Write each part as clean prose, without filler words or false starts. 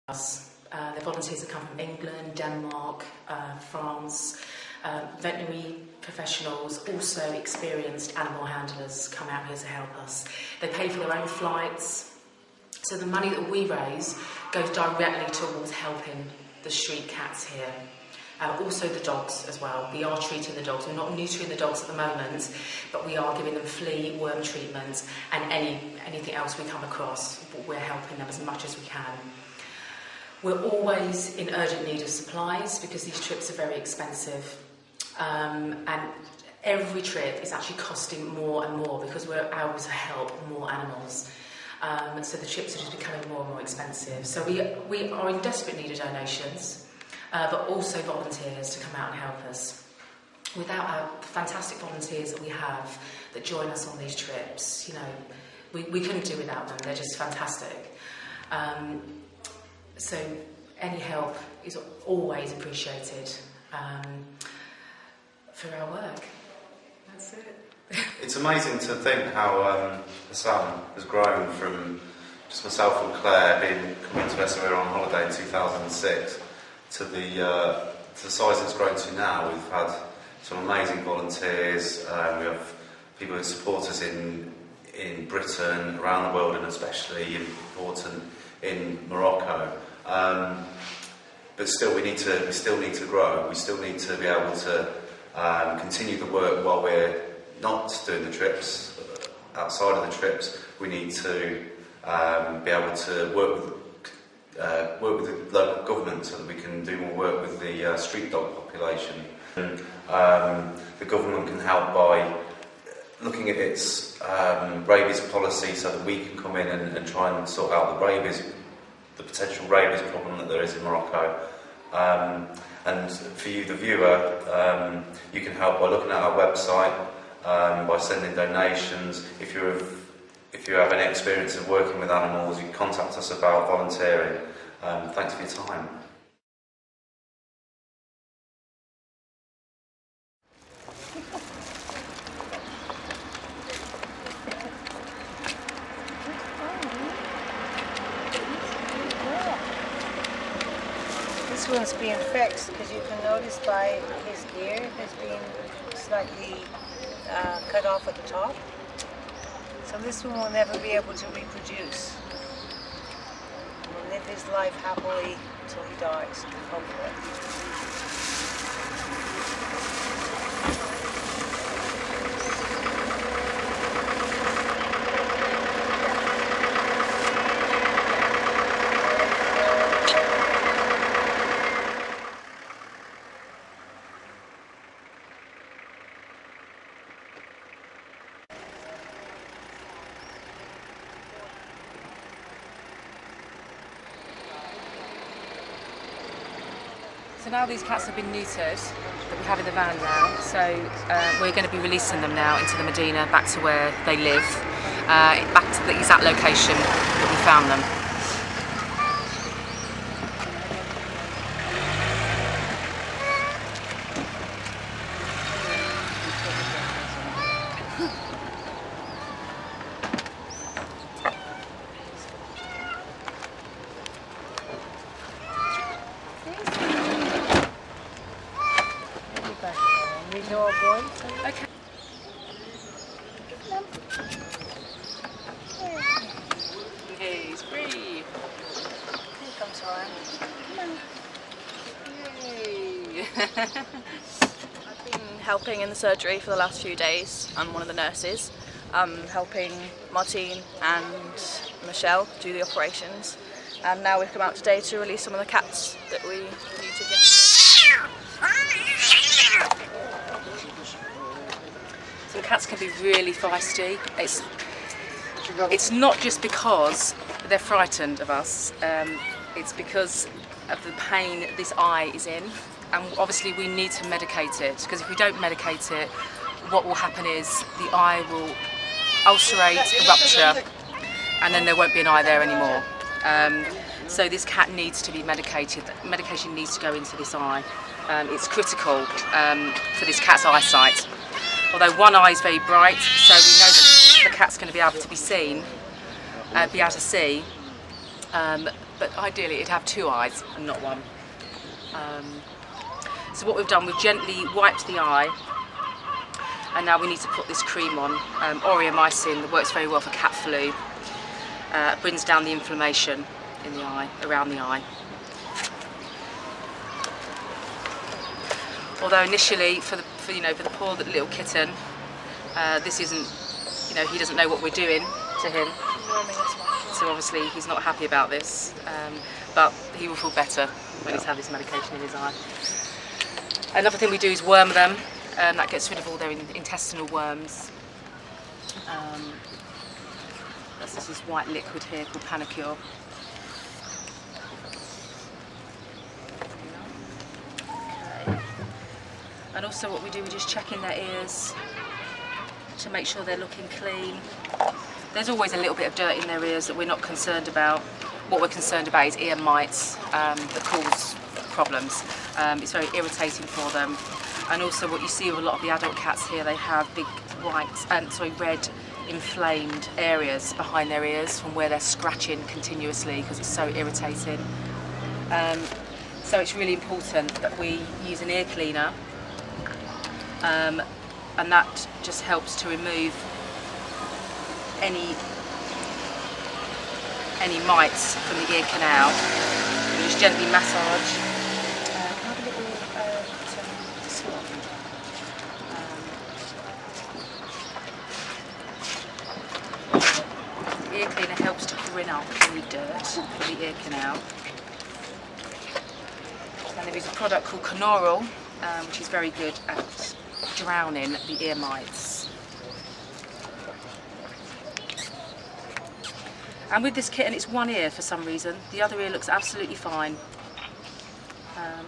The volunteers that come from England, Denmark, France, veterinary professionals, also experienced animal handlers come out here to help us. They pay for their own flights, so the money that we raise goes directly towards helping the street cats here. Also the dogs as well. We are treating the dogs. We're not neutering the dogs at the moment, but we are giving them flea, worm treatment and anything else we come across. We're helping them as much as we can. We're always in urgent need of supplies because these trips are very expensive, and every trip is actually costing more and more because we're able to help more animals. So the trips are just becoming more and more expensive. So we are in desperate need of donations, but also volunteers to come out and help us. Without our fantastic volunteers that we have that join us on these trips, you know, we couldn't do without them. They're just fantastic. So any help is always appreciated for our work. That's it. It's amazing to think how Essaouira has grown from just myself and Claire coming to Essaouira on holiday in 2006 to the size it's grown to now. We've had some amazing volunteers. We have people who support us in Britain, around the world, and especially important in Morocco. But still, we still need to grow. We still need to be able to continue the work while we're not doing the trips. Outside of the trips, we need to be able to work with the local government so that we can do more work with the street dog population. The government can help by looking at its rabies policy so that we can come in and try and sort out the potential rabies problem that there is in Morocco. And for you, the viewer, you can help by looking at our website, by sending donations. If you have any experience of working with animals, you can contact us about volunteering. Thanks for your time. This one's being fixed because you can notice by his ear has been slightly cut off at the top. So this one will never be able to reproduce. He'll live his life happily until he dies, hopefully. So now these cats have been neutered, that we have in the van now, so we're going to be releasing them now into the Medina, back to where they live, back to the exact location that we found them. These are all boys. Okay. He's free. Here comes Ryan. Yay. I've been helping in the surgery for the last few days. I'm one of the nurses. Helping Martine and Michelle do the operations. And now we've come out today to release some of the cats that we neutered yesterday. So the cats can be really feisty. It's not just because they're frightened of us, it's because of the pain this eye is in, and obviously we need to medicate it, because if we don't medicate it, what will happen is the eye will ulcerate, rupture, and then there won't be an eye there anymore. So this cat needs to be medicated. Medication needs to go into this eye. It's critical for this cat's eyesight. Although one eye is very bright, so we know that the cat's going to be able to be seen, be able to see. but ideally it'd have 2 eyes and not 1. So what we've done, we've gently wiped the eye, and now we need to put this cream on. Aureomycin that works very well for cat flu. Brings down the inflammation in the eye, around the eye. Although initially, for the poor little kitten, this isn't, he doesn't know what we're doing to him. So obviously he's not happy about this, but he will feel better when he's had this medication in his eye. Another thing we do is worm them. That gets rid of all their intestinal worms. That's this white liquid here called Panacure. Okay. And also what we do, we just check in their ears to make sure they're looking clean. There's always a little bit of dirt in their ears that we're not concerned about. What we're concerned about is ear mites that cause problems. It's very irritating for them. And also what you see with a lot of the adult cats here, they have big red inflamed areas behind their ears from where they're scratching continuously because it's so irritating. So it's really important that we use an ear cleaner, and that just helps to remove any mites from the ear canal. You just gently massage. Can I have a little swab? The ear cleaner helps to bring up any dirt from the ear canal. And there is a product called Canaural, which is very good at drowning the ear mites. And with this kitten, it's 1 ear for some reason. The other ear looks absolutely fine.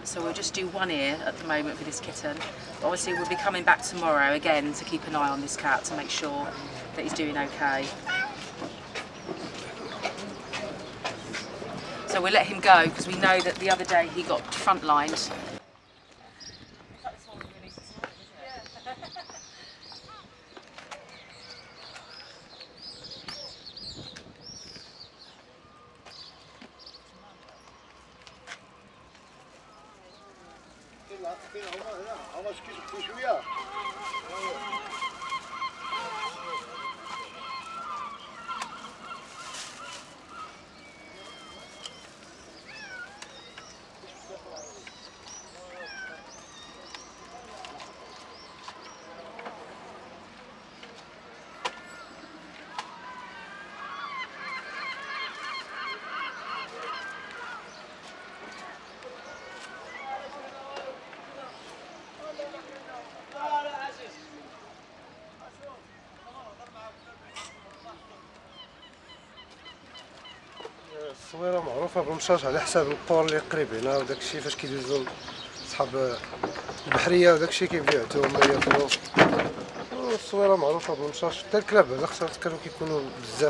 So we'll just do 1 ear at the moment for this kitten. But obviously we'll be coming back tomorrow again to keep an eye on this cat to make sure that he's doing okay. So we'll let him go because we know that the other day he got frontlined. الصويرة معروفة بالمشاش على حساب القور اللي قريب هنا وداكشي فاش كيدوزو صحاب البحرية وداكشي كيبداو هما ياكلو. الصويرة معروفة بالمشاش، حتى الكلاب هذا خصها كانوا كيكونوا بزاف.